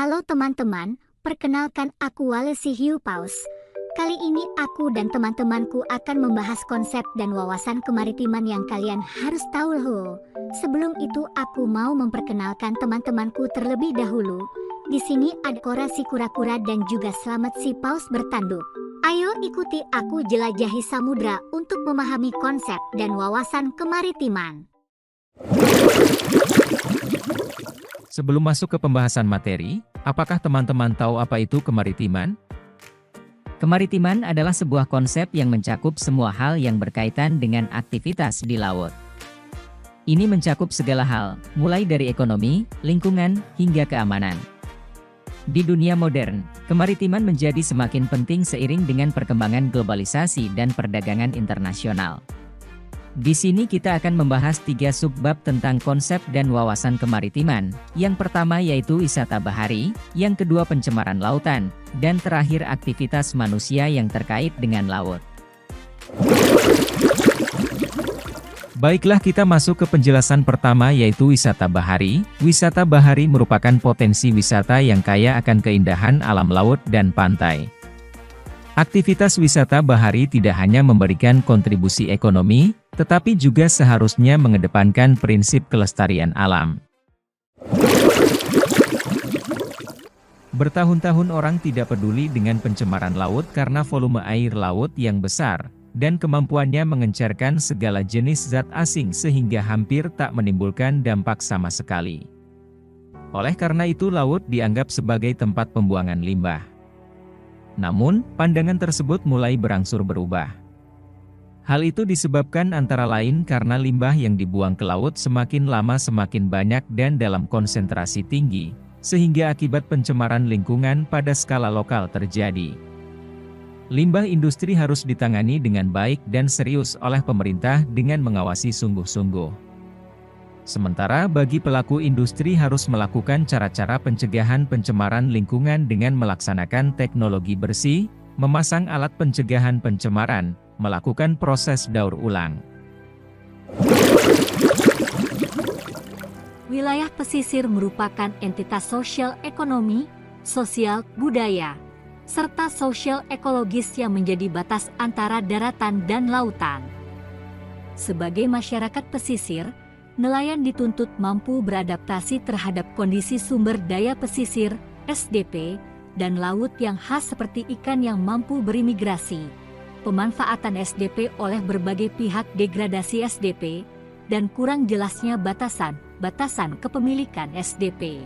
Halo teman-teman, perkenalkan aku Walesi Hiu Paus. Kali ini aku dan teman-temanku akan membahas konsep dan wawasan kemaritiman yang kalian harus tahu loh. Sebelum itu aku mau memperkenalkan teman-temanku terlebih dahulu. Di sini ada Kora si kura-kura dan juga Slamet si paus bertanduk. Ayo ikuti aku jelajahi samudra untuk memahami konsep dan wawasan kemaritiman. Sebelum masuk ke pembahasan materi, apakah teman-teman tahu apa itu kemaritiman? Kemaritiman adalah sebuah konsep yang mencakup semua hal yang berkaitan dengan aktivitas di laut. Ini mencakup segala hal, mulai dari ekonomi, lingkungan, hingga keamanan. Di dunia modern, kemaritiman menjadi semakin penting seiring dengan perkembangan globalisasi dan perdagangan internasional. Di sini kita akan membahas 3 subbab tentang konsep dan wawasan kemaritiman. Yang pertama yaitu wisata bahari, yang kedua pencemaran lautan, dan terakhir aktivitas manusia yang terkait dengan laut. Baiklah, kita masuk ke penjelasan pertama yaitu wisata bahari. Wisata bahari merupakan potensi wisata yang kaya akan keindahan alam laut dan pantai. Aktivitas wisata bahari tidak hanya memberikan kontribusi ekonomi, tetapi juga seharusnya mengedepankan prinsip kelestarian alam. Bertahun-tahun orang tidak peduli dengan pencemaran laut karena volume air laut yang besar, dan kemampuannya mengencerkan segala jenis zat asing sehingga hampir tak menimbulkan dampak sama sekali. Oleh karena itu laut dianggap sebagai tempat pembuangan limbah. Namun, pandangan tersebut mulai berangsur berubah. Hal itu disebabkan antara lain karena limbah yang dibuang ke laut semakin lama semakin banyak dan dalam konsentrasi tinggi, sehingga akibat pencemaran lingkungan pada skala lokal terjadi. Limbah industri harus ditangani dengan baik dan serius oleh pemerintah dengan mengawasi sungguh-sungguh. Sementara bagi pelaku industri harus melakukan cara-cara pencegahan pencemaran lingkungan dengan melaksanakan teknologi bersih, memasang alat pencegahan pencemaran, melakukan proses daur ulang. Wilayah pesisir merupakan entitas sosial ekonomi, sosial budaya, serta sosial ekologis yang menjadi batas antara daratan dan lautan. Sebagai masyarakat pesisir, nelayan dituntut mampu beradaptasi terhadap kondisi sumber daya pesisir, SDP, dan laut yang khas seperti ikan yang mampu berimigrasi, pemanfaatan SDP oleh berbagai pihak, degradasi SDP, dan kurang jelasnya batasan kepemilikan SDP.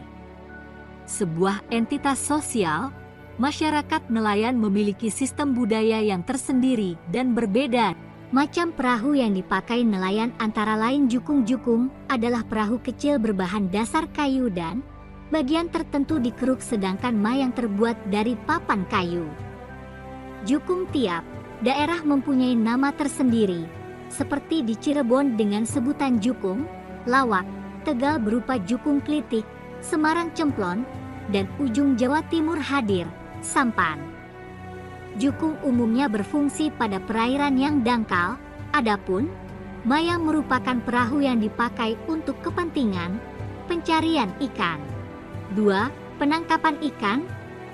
Sebuah entitas sosial, masyarakat nelayan memiliki sistem budaya yang tersendiri dan berbeda. Macam perahu yang dipakai nelayan antara lain jukung-jukung adalah perahu kecil berbahan dasar kayu dan bagian tertentu dikeruk, sedangkan mayang terbuat dari papan kayu. Jukung tiap daerah mempunyai nama tersendiri, seperti di Cirebon dengan sebutan jukung, Lawak, Tegal berupa jukung klitik, Semarang cemplon, dan ujung Jawa Timur hadir, sampan. Jukung umumnya berfungsi pada perairan yang dangkal, adapun mayang merupakan perahu yang dipakai untuk kepentingan pencarian ikan. 2. Penangkapan ikan,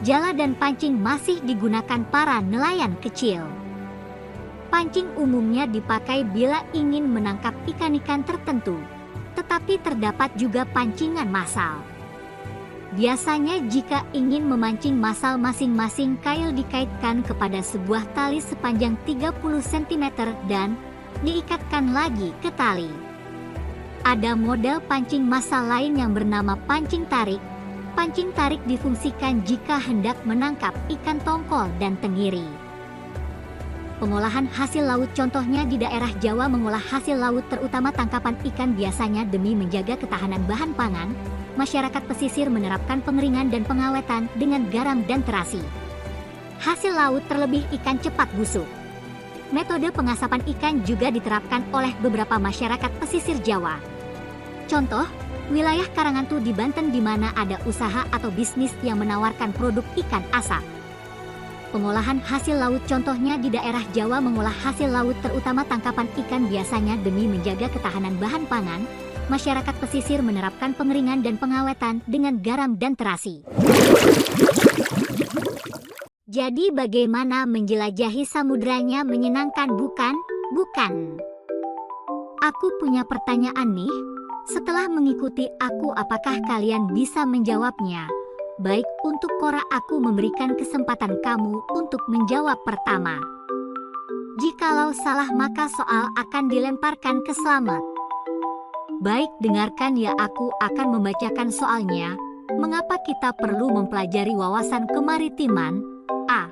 jala dan pancing masih digunakan para nelayan kecil. Pancing umumnya dipakai bila ingin menangkap ikan-ikan tertentu, tetapi terdapat juga pancingan massal. Biasanya jika ingin memancing massal, masing-masing kail dikaitkan kepada sebuah tali sepanjang 30 cm dan diikatkan lagi ke tali. Ada model pancing massal lain yang bernama pancing tarik. Pancing tarik difungsikan jika hendak menangkap ikan tongkol dan tenggiri. Pengolahan hasil laut, contohnya di daerah Jawa mengolah hasil laut terutama tangkapan ikan biasanya demi menjaga ketahanan bahan pangan. Masyarakat pesisir menerapkan pengeringan dan pengawetan dengan garam dan terasi. Hasil laut terlebih ikan cepat busuk. Metode pengasapan ikan juga diterapkan oleh beberapa masyarakat pesisir Jawa. Contoh, wilayah Karangantu di Banten di mana ada usaha atau bisnis yang menawarkan produk ikan asap. Pengolahan hasil laut, contohnya di daerah Jawa mengolah hasil laut terutama tangkapan ikan biasanya demi menjaga ketahanan bahan pangan. Masyarakat pesisir menerapkan pengeringan dan pengawetan dengan garam dan terasi. Jadi bagaimana menjelajahi samudranya menyenangkan bukan? Bukan. Aku punya pertanyaan nih. Setelah mengikuti aku, apakah kalian bisa menjawabnya? Baik, untuk Cora aku memberikan kesempatan kamu untuk menjawab pertama. Jikalau salah maka soal akan dilemparkan ke Slamet. Baik, dengarkan ya, aku akan membacakan soalnya. Mengapa kita perlu mempelajari wawasan kemaritiman? A.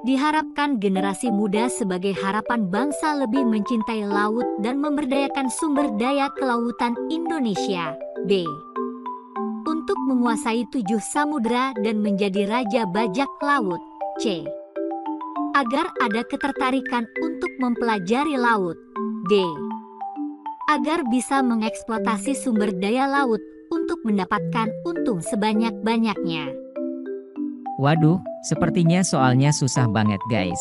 Diharapkan generasi muda sebagai harapan bangsa lebih mencintai laut dan memberdayakan sumber daya kelautan Indonesia. B. Untuk menguasai 7 samudra dan menjadi raja bajak laut. C. Agar ada ketertarikan untuk mempelajari laut. D. Agar bisa mengeksploitasi sumber daya laut untuk mendapatkan untung sebanyak-banyaknya. Waduh, sepertinya soalnya susah banget guys.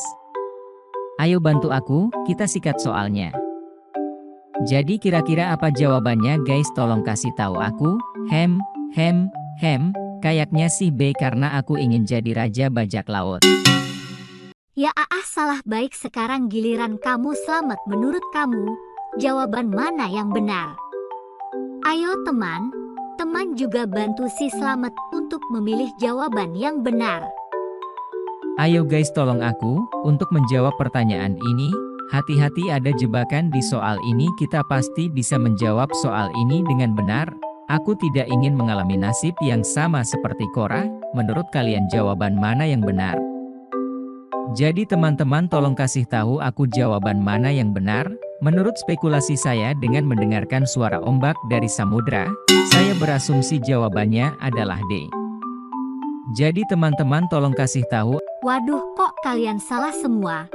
Ayo bantu aku, kita sikat soalnya. Jadi kira-kira apa jawabannya guys, tolong kasih tahu aku. Kayaknya sih B karena aku ingin jadi raja bajak laut. Ya salah. Baik, sekarang giliran kamu Slamet. Menurut kamu, jawaban mana yang benar? Ayo teman juga bantu si Slamet untuk memilih jawaban yang benar. Ayo guys, tolong aku, untuk menjawab pertanyaan ini. Hati-hati, ada jebakan di soal ini. Kita pasti bisa menjawab soal ini dengan benar. Aku tidak ingin mengalami nasib yang sama seperti Cora. Menurut kalian jawaban mana yang benar? Jadi teman-teman tolong kasih tahu aku jawaban mana yang benar. Menurut spekulasi saya dengan mendengarkan suara ombak dari samudra, saya berasumsi jawabannya adalah D. Jadi teman-teman tolong kasih tahu. Waduh, kok kalian salah semua?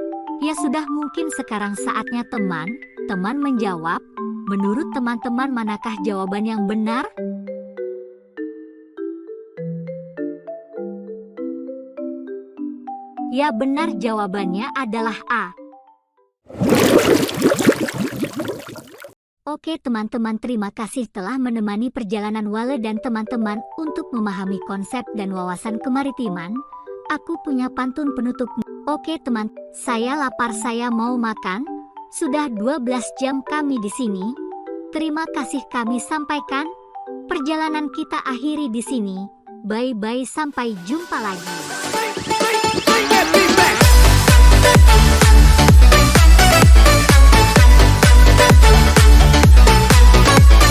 Ya sudah, mungkin sekarang saatnya teman-teman menjawab. Menurut teman-teman manakah jawaban yang benar? Ya benar, jawabannya adalah A. Oke teman-teman, terima kasih telah menemani perjalanan Wale dan teman-teman untuk memahami konsep dan wawasan kemaritiman. Aku punya pantun penutup. Oke teman, saya lapar, saya mau makan. Sudah 12 jam kami di sini. Terima kasih kami sampaikan. Perjalanan kita akhiri di sini. Bye-bye, sampai jumpa lagi.